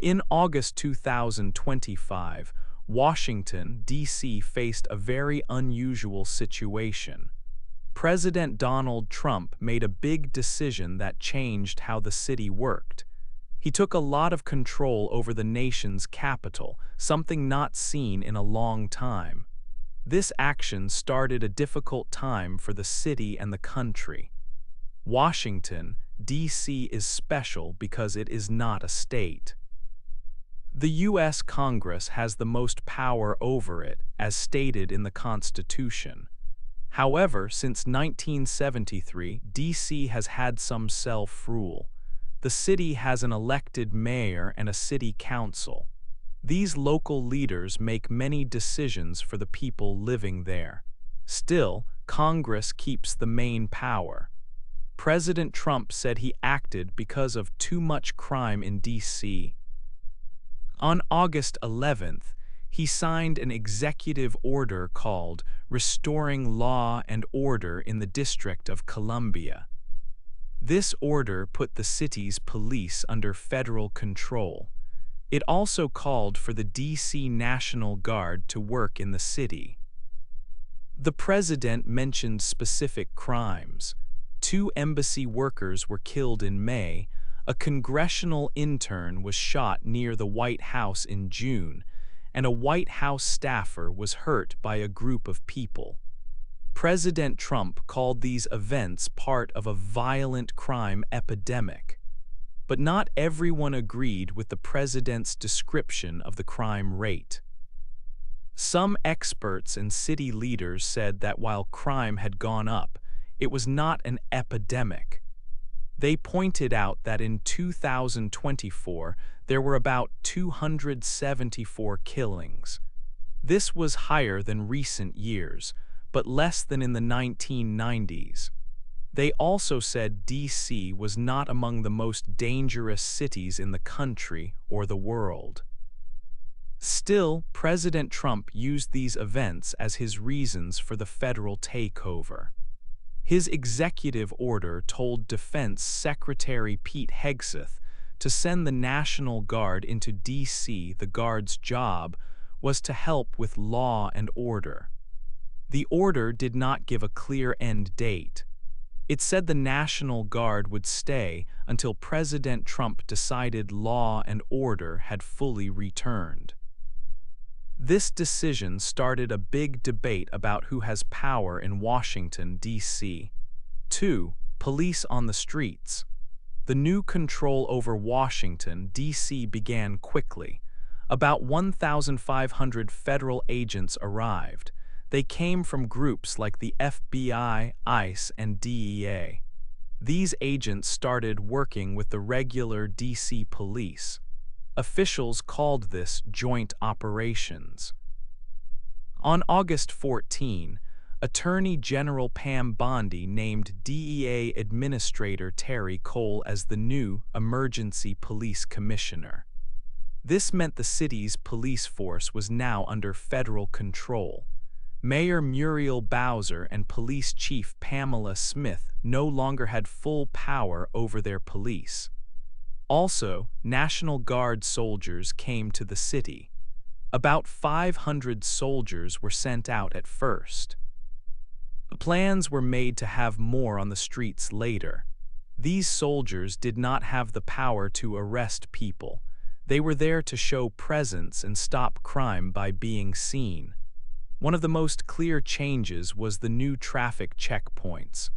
In August 2025, Washington, D.C. faced a very unusual situation. President Donald Trump made a big decision that changed how the city worked. He took a lot of control over the nation's capital, something not seen in a long time. This action started a difficult time for the city and the country. Washington, D.C. is special because it is not a state. The U.S. Congress has the most power over it, as stated in the Constitution. However, since 1973, D.C. has had some self-rule. The city has an elected mayor and a city council. These local leaders make many decisions for the people living there. Still, Congress keeps the main power. President Trump said he acted because of too much crime in D.C. On August 11th, he signed an executive order called Restoring Law and Order in the District of Columbia. This order put the city's police under federal control. It also called for the D.C. National Guard to work in the city. The president mentioned specific crimes. 2 embassy workers were killed in May. A congressional intern was shot near the White House in June, and a White House staffer was hurt by a group of people. President Trump called these events part of a violent crime epidemic. But not everyone agreed with the president's description of the crime rate. Some experts and city leaders said that while crime had gone up, it was not an epidemic. They pointed out that in 2024, there were about 274 killings. This was higher than recent years, but less than in the 1990s. They also said D.C. was not among the most dangerous cities in the country or the world. Still, President Trump used these events as his reasons for the federal takeover. His executive order told Defense Secretary Pete Hegseth to send the National Guard into D.C. The Guard's job was to help with law and order. The order did not give a clear end date. It said the National Guard would stay until President Trump decided law and order had fully returned. This decision started a big debate about who has power in Washington, D.C. 2. Police on the streets. The new control over Washington, D.C. began quickly. About 1,500 federal agents arrived. They came from groups like the FBI, ICE, and DEA. These agents started working with the regular D.C. police. Officials called this joint operations. On August 14, Attorney General Pam Bondi named DEA Administrator Terry Cole as the new Emergency Police Commissioner. This meant the city's police force was now under federal control. Mayor Muriel Bowser and Police Chief Pamela Smith no longer had full power over their police. Also, National Guard soldiers came to the city. About 500 soldiers were sent out at first. Plans were made to have more on the streets later. These soldiers did not have the power to arrest people. They were there to show presence and stop crime by being seen. One of the most clear changes was the new traffic checkpoints.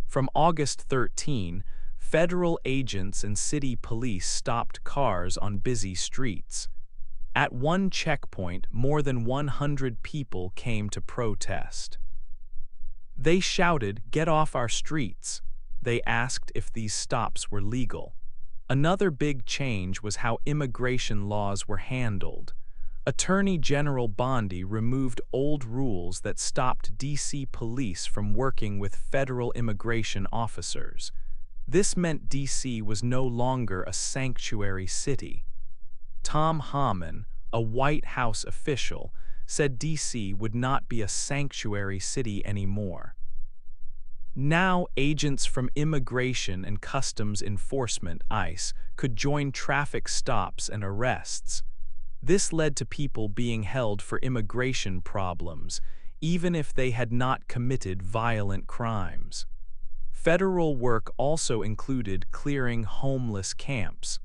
From August 13, federal agents and city police stopped cars on busy streets. At one checkpoint, more than 100 people came to protest. They shouted, "Get off our streets!" They asked if these stops were legal. Another big change was how immigration laws were handled. Attorney General Bondi removed old rules that stopped D.C. police from working with federal immigration officers. This meant D.C. was no longer a sanctuary city. Tom Homan, a White House official, said D.C. would not be a sanctuary city anymore. Now, agents from Immigration and Customs Enforcement (ICE) could join traffic stops and arrests. This led to people being held for immigration problems, even if they had not committed violent crimes. Federal work also included clearing homeless camps.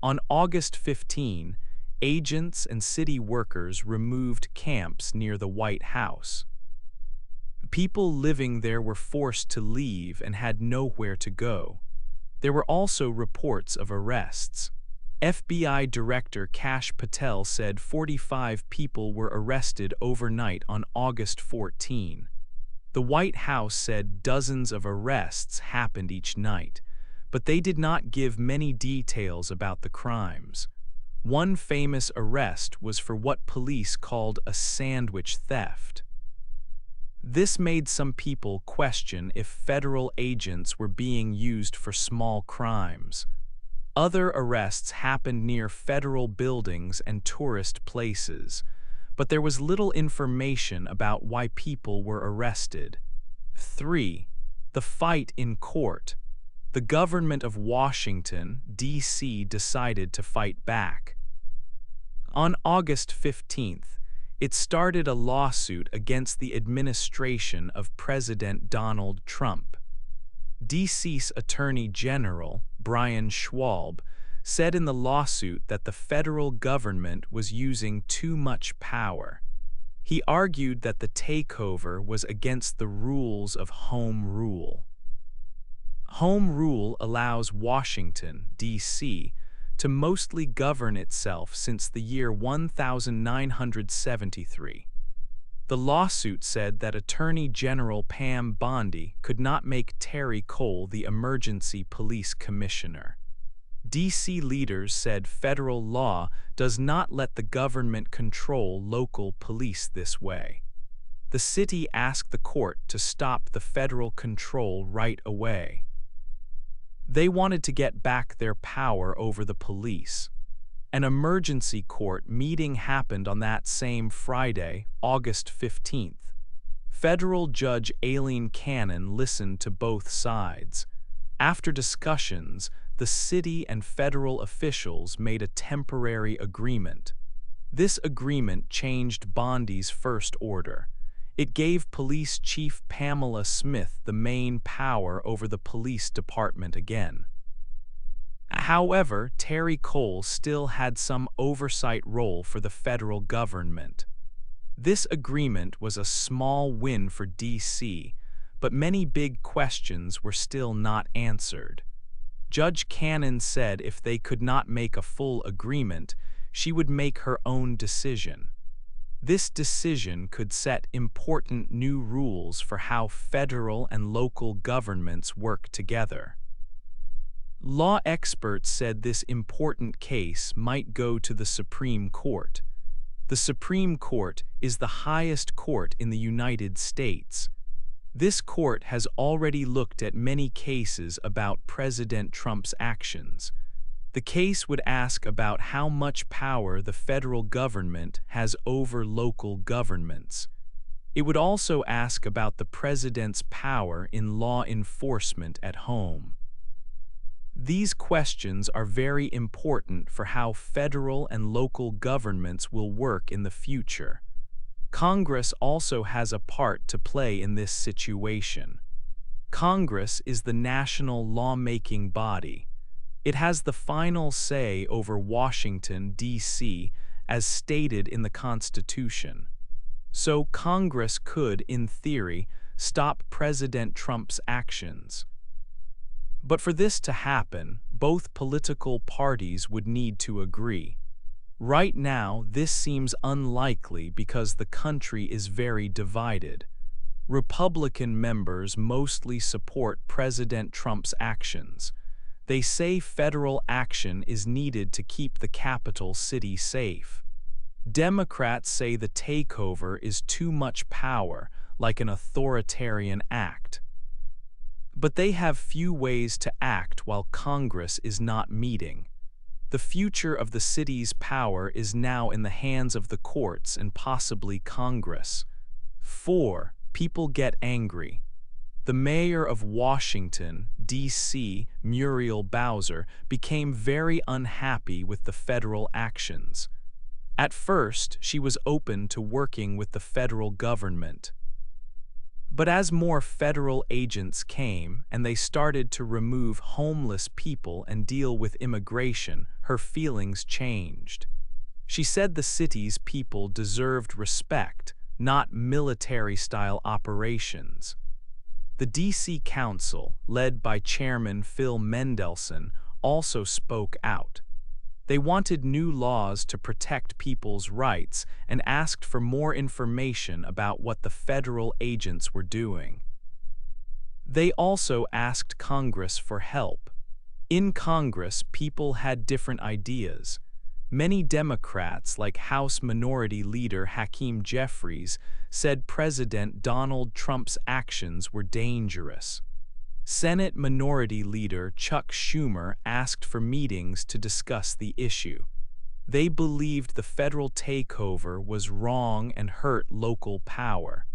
On August 15, agents and city workers removed camps near the White House. People living there were forced to leave and had nowhere to go. There were also reports of arrests. FBI Director Kash Patel said 45 people were arrested overnight on August 14. The White House said dozens of arrests happened each night, but they did not give many details about the crimes. One famous arrest was for what police called a sandwich theft. This made some people question if federal agents were being used for small crimes. Other arrests happened near federal buildings and tourist places, but there was little information about why people were arrested. 3. The fight in court. The government of Washington, D.C. decided to fight back. On August 15th, it started a lawsuit against the administration of President Donald Trump. D.C.'s Attorney General, Brian Schwalb, said in the lawsuit that the federal government was using too much power. He argued that the takeover was against the rules of home rule. Home rule allows Washington, D.C., to mostly govern itself since the year 1973. The lawsuit said that Attorney General Pam Bondi could not make Terry Cole the emergency police commissioner. D.C. leaders said federal law does not let the government control local police this way. The city asked the court to stop the federal control right away. They wanted to get back their power over the police. An emergency court meeting happened on that same Friday, August 15th. Federal Judge Aileen Cannon listened to both sides. After discussions, the city and federal officials made a temporary agreement. This agreement changed Bondi's first order. It gave Police Chief Pamela Smith the main power over the police department again. However, Terry Cole still had some oversight role for the federal government. This agreement was a small win for D.C., but many big questions were still not answered. Judge Cannon said if they could not make a full agreement, she would make her own decision. This decision could set important new rules for how federal and local governments work together. Law experts said this important case might go to the Supreme Court. The Supreme Court is the highest court in the United States. This court has already looked at many cases about President Trump's actions. The case would ask about how much power the federal government has over local governments. It would also ask about the president's power in law enforcement at home. These questions are very important for how federal and local governments will work in the future. Congress also has a part to play in this situation. Congress is the national lawmaking body. It has the final say over Washington, D.C., as stated in the Constitution. So Congress could, in theory, stop President Trump's actions. But for this to happen, both political parties would need to agree. Right now, this seems unlikely because the country is very divided. Republican members mostly support President Trump's actions. They say federal action is needed to keep the capital city safe. Democrats say the takeover is too much power, like an authoritarian act. But they have few ways to act while Congress is not meeting. The future of the city's power is now in the hands of the courts and possibly Congress. 4. People get angry. The mayor of Washington, D.C., Muriel Bowser, became very unhappy with the federal actions. At first, she was open to working with the federal government. But as more federal agents came and they started to remove homeless people and deal with immigration, her feelings changed. She said the city's people deserved respect, not military-style operations. The D.C. Council, led by Chairman Phil Mendelson, also spoke out. They wanted new laws to protect people's rights and asked for more information about what the federal agents were doing. They also asked Congress for help. In Congress, people had different ideas. Many Democrats, like House Minority Leader Hakeem Jeffries, said President Donald Trump's actions were dangerous. Senate Minority Leader Chuck Schumer asked for meetings to discuss the issue. They believed the federal takeover was wrong and hurt local power.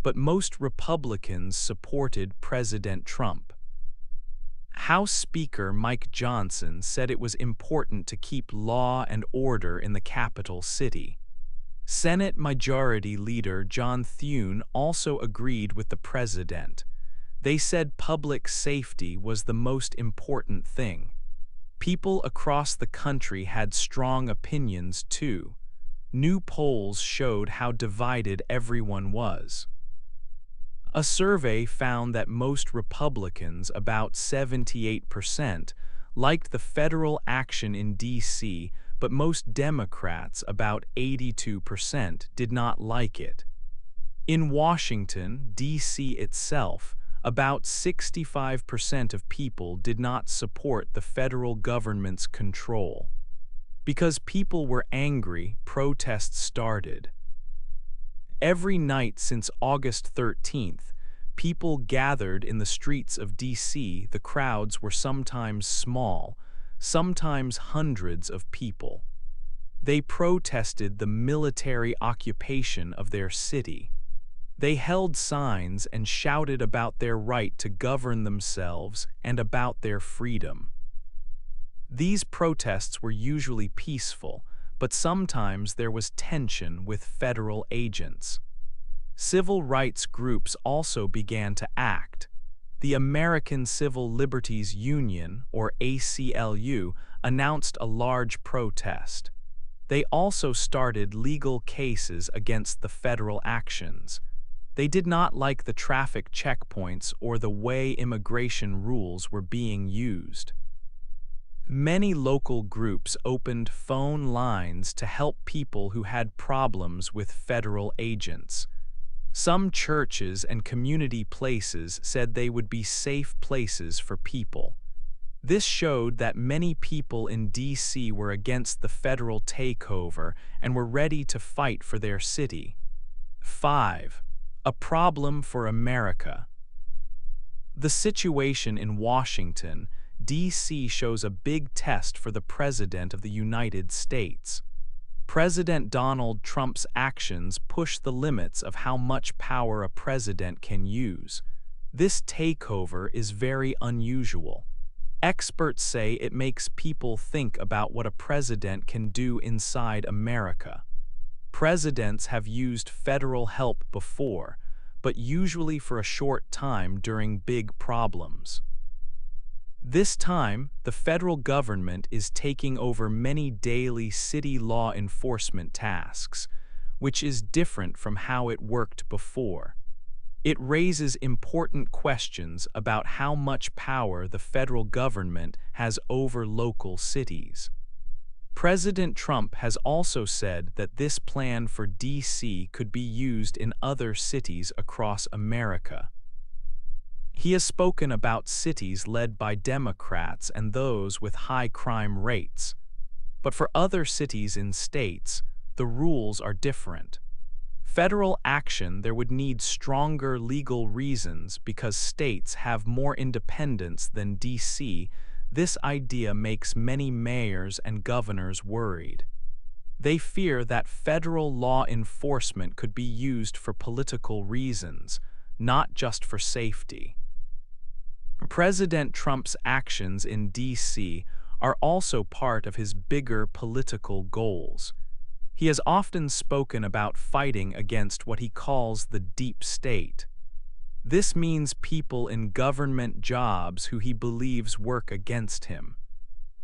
But most Republicans supported President Trump. House Speaker Mike Johnson said it was important to keep law and order in the capital city. Senate Majority Leader John Thune also agreed with the president. They said public safety was the most important thing. People across the country had strong opinions too. New polls showed how divided everyone was. A survey found that most Republicans, about 78%, liked the federal action in D.C., but most Democrats, about 82%, did not like it. In Washington, D.C. itself, about 65% of people did not support the federal government's control. Because people were angry, protests started. Every night since August 13th, people gathered in the streets of D.C. The crowds were sometimes small, sometimes hundreds of people. They protested the military occupation of their city. They held signs and shouted about their right to govern themselves and about their freedom. These protests were usually peaceful, but sometimes there was tension with federal agents. Civil rights groups also began to act. The American Civil Liberties Union, or ACLU, announced a large protest. They also started legal cases against the federal actions. They did not like the traffic checkpoints or the way immigration rules were being used. Many local groups opened phone lines to help people who had problems with federal agents. Some churches and community places said they would be safe places for people. This showed that many people in D.C. were against the federal takeover and were ready to fight for their city. 5. A problem for America. The situation in Washington, D.C. shows a big test for the President of the United States. President Donald Trump's actions push the limits of how much power a president can use. This takeover is very unusual. Experts say it makes people think about what a president can do inside America. Presidents have used federal help before, but usually for a short time during big problems. This time, the federal government is taking over many daily city law enforcement tasks, which is different from how it worked before. It raises important questions about how much power the federal government has over local cities. President Trump has also said that this plan for D.C. could be used in other cities across America. He has spoken about cities led by Democrats and those with high crime rates. But for other cities in states, the rules are different. Federal action there would need stronger legal reasons because states have more independence than D.C. This idea makes many mayors and governors worried. They fear that federal law enforcement could be used for political reasons, not just for safety. President Trump's actions in D.C. are also part of his bigger political goals. He has often spoken about fighting against what he calls the deep state. This means people in government jobs who he believes work against him.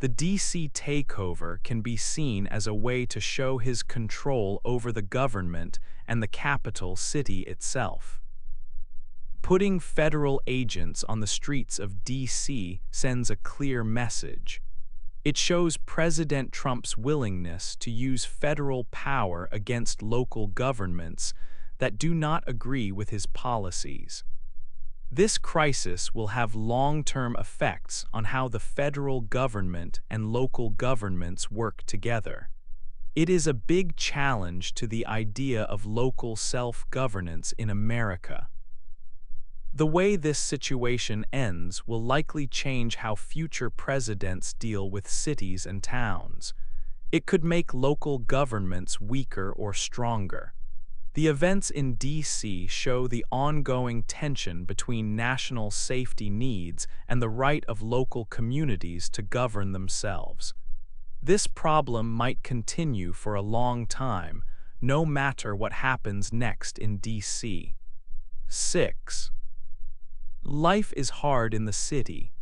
The D.C. takeover can be seen as a way to show his control over the government and the capital city itself. Putting federal agents on the streets of D.C. sends a clear message. It shows President Trump's willingness to use federal power against local governments that do not agree with his policies. This crisis will have long-term effects on how the federal government and local governments work together. It is a big challenge to the idea of local self-governance in America. The way this situation ends will likely change how future presidents deal with cities and towns. It could make local governments weaker or stronger. The events in D.C. show the ongoing tension between national safety needs and the right of local communities to govern themselves. This problem might continue for a long time, no matter what happens next in D.C. 6. Life is hard in the city.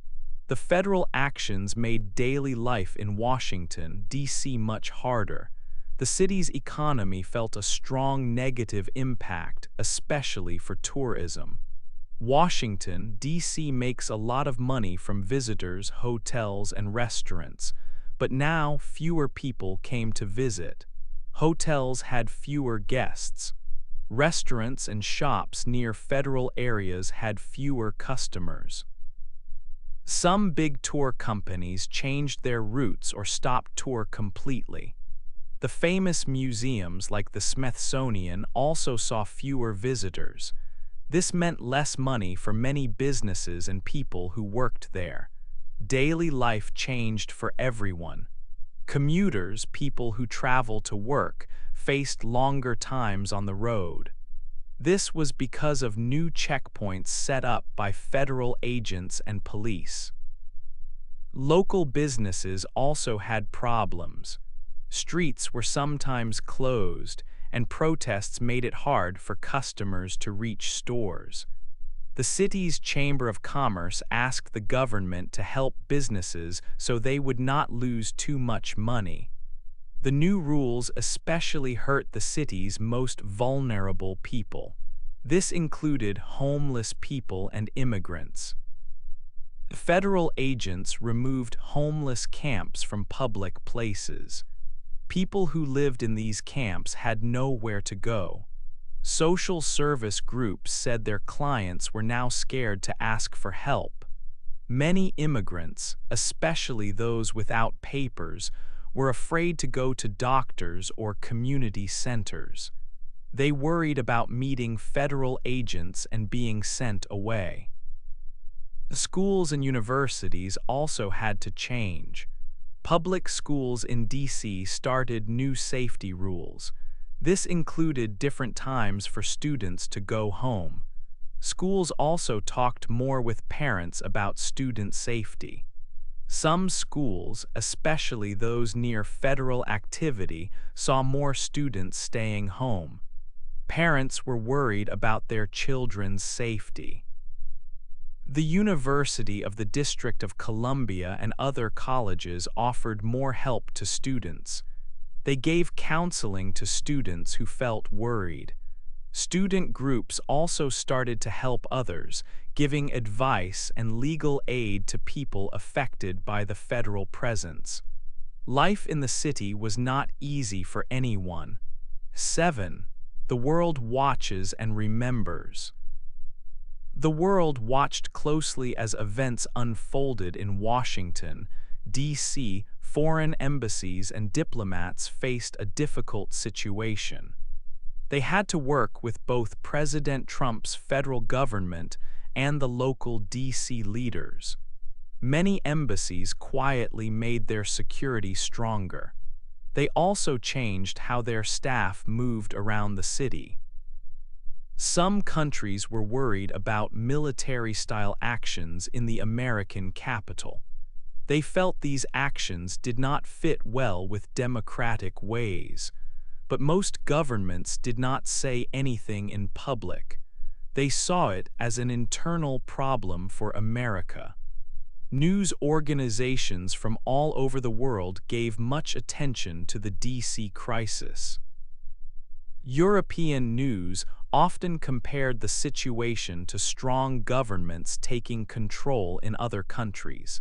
The federal actions made daily life in Washington, D.C. much harder. The city's economy felt a strong negative impact, especially for tourism. Washington, D.C. makes a lot of money from visitors, hotels, and restaurants, but now fewer people came to visit. Hotels had fewer guests. Restaurants and shops near federal areas had fewer customers. Some big tour companies changed their routes or stopped tour completely. The famous museums like the Smithsonian also saw fewer visitors. This meant less money for many businesses and people who worked there. Daily life changed for everyone. Commuters, people who travel to work, faced longer times on the road. This was because of new checkpoints set up by federal agents and police. Local businesses also had problems. Streets were sometimes closed, and protests made it hard for customers to reach stores. The city's Chamber of Commerce asked the government to help businesses so they would not lose too much money. The new rules especially hurt the city's most vulnerable people. This included homeless people and immigrants. Federal agents removed homeless camps from public places. People who lived in these camps had nowhere to go. Social service groups said their clients were now scared to ask for help. Many immigrants, especially those without papers, were afraid to go to doctors or community centers. They worried about meeting federal agents and being sent away. Schools and universities also had to change. Public schools in D.C. started new safety rules. This included different times for students to go home. Schools also talked more with parents about student safety. Some schools, especially those near federal activity, saw more students staying home. Parents were worried about their children's safety. The University of the District of Columbia and other colleges offered more help to students. They gave counseling to students who felt worried. Student groups also started to help others, giving advice and legal aid to people affected by the federal presence. Life in the city was not easy for anyone. 7. The world watches and remembers. The world watched closely as events unfolded in Washington, D.C. Foreign embassies and diplomats faced a difficult situation. They had to work with both President Trump's federal government and the local D.C. leaders. Many embassies quietly made their security stronger. They also changed how their staff moved around the city. Some countries were worried about military-style actions in the American capital. They felt these actions did not fit well with democratic ways. But most governments did not say anything in public. They saw it as an internal problem for America. News organizations from all over the world gave much attention to the DC crisis. European news often compared the situation to strong governments taking control in other countries.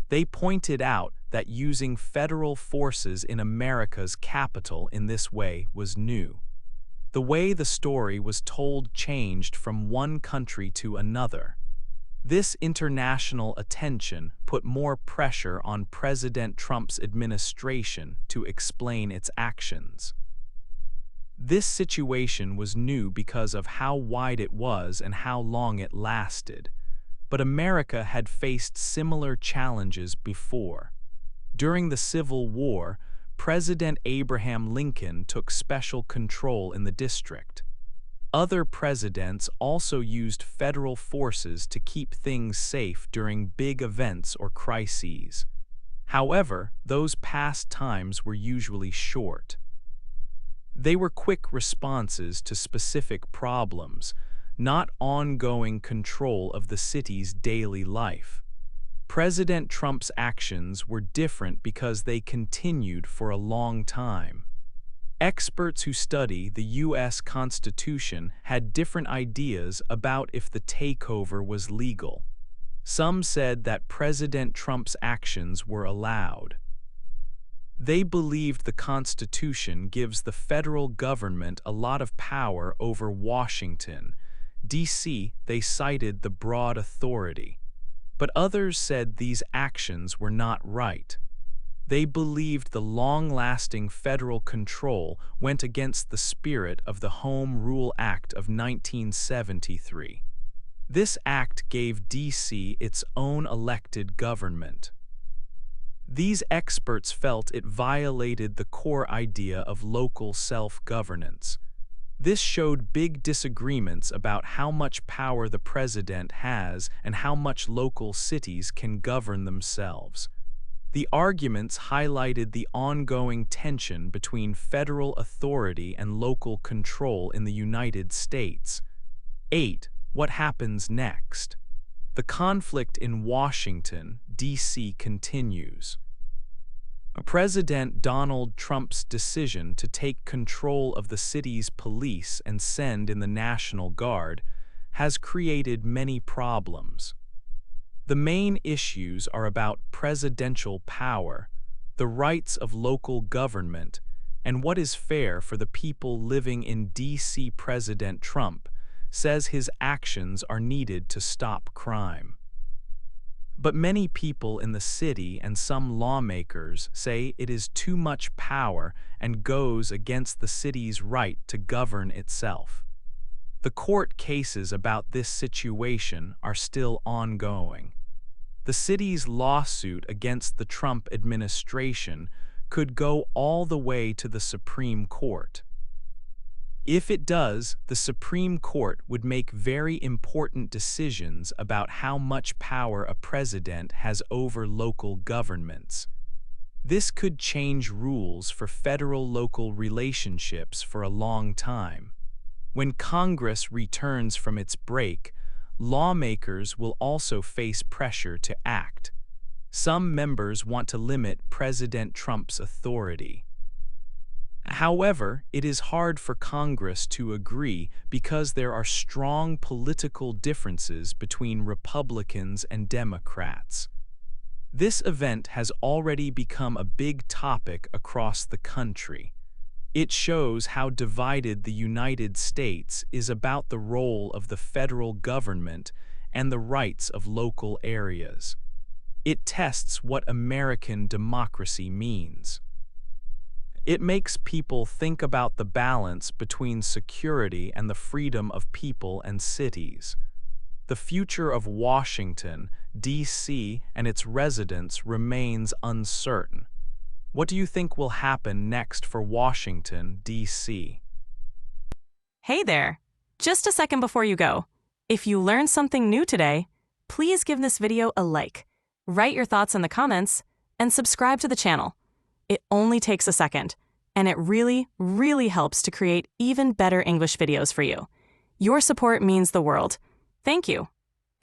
They pointed out that using federal forces in America's capital in this way was new. The way the story was told changed from one country to another. This international attention put more pressure on President Trump's administration to explain its actions. This situation was new because of how wide it was and how long it lasted. But America had faced similar challenges before. During the Civil War, President Abraham Lincoln took special control in the district. Other presidents also used federal forces to keep things safe during big events or crises. However, those past times were usually short. They were quick responses to specific problems, not ongoing control of the city's daily life. President Trump's actions were different because they continued for a long time. Experts who study the U.S. Constitution had different ideas about if the takeover was legal. Some said that President Trump's actions were allowed. They believed the Constitution gives the federal government a lot of power over Washington, D.C. They cited the broad authority. But others said these actions were not right. They believed the long-lasting federal control went against the spirit of the Home Rule Act of 1973. This act gave D.C. its own elected government. These experts felt it violated the core idea of local self-governance. This showed big disagreements about how much power the president has and how much local cities can govern themselves. The arguments highlighted the ongoing tension between federal authority and local control in the United States. 8. What happens next? The conflict in Washington, D.C. continues. President Donald Trump's decision to take control of the city's police and send in the National Guard has created many problems. The main issues are about presidential power, the rights of local government, and what is fair for the people living in D.C. President Trump says his actions are needed to stop crime. But many people in the city and some lawmakers say it is too much power and goes against the city's right to govern itself. The court cases about this situation are still ongoing. The city's lawsuit against the Trump administration could go all the way to the Supreme Court. If it does, the Supreme Court would make very important decisions about how much power a president has over local governments. This could change rules for federal-local relationships for a long time. When Congress returns from its break, lawmakers will also face pressure to act. Some members want to limit President Trump's authority. However, it is hard for Congress to agree because there are strong political differences between Republicans and Democrats. This event has already become a big topic across the country. It shows how divided the United States is about the role of the federal government and the rights of local areas. It tests what American democracy means. It makes people think about the balance between security and the freedom of people and cities. The future of Washington, D.C. and its residents remains uncertain. What do you think will happen next for Washington, D.C.? Hey there! Just a second before you go. If you learned something new today, please give this video a like, write your thoughts in the comments, and subscribe to the channel. It only takes a second, and it really, really helps to create even better English videos for you. Your support means the world. Thank you.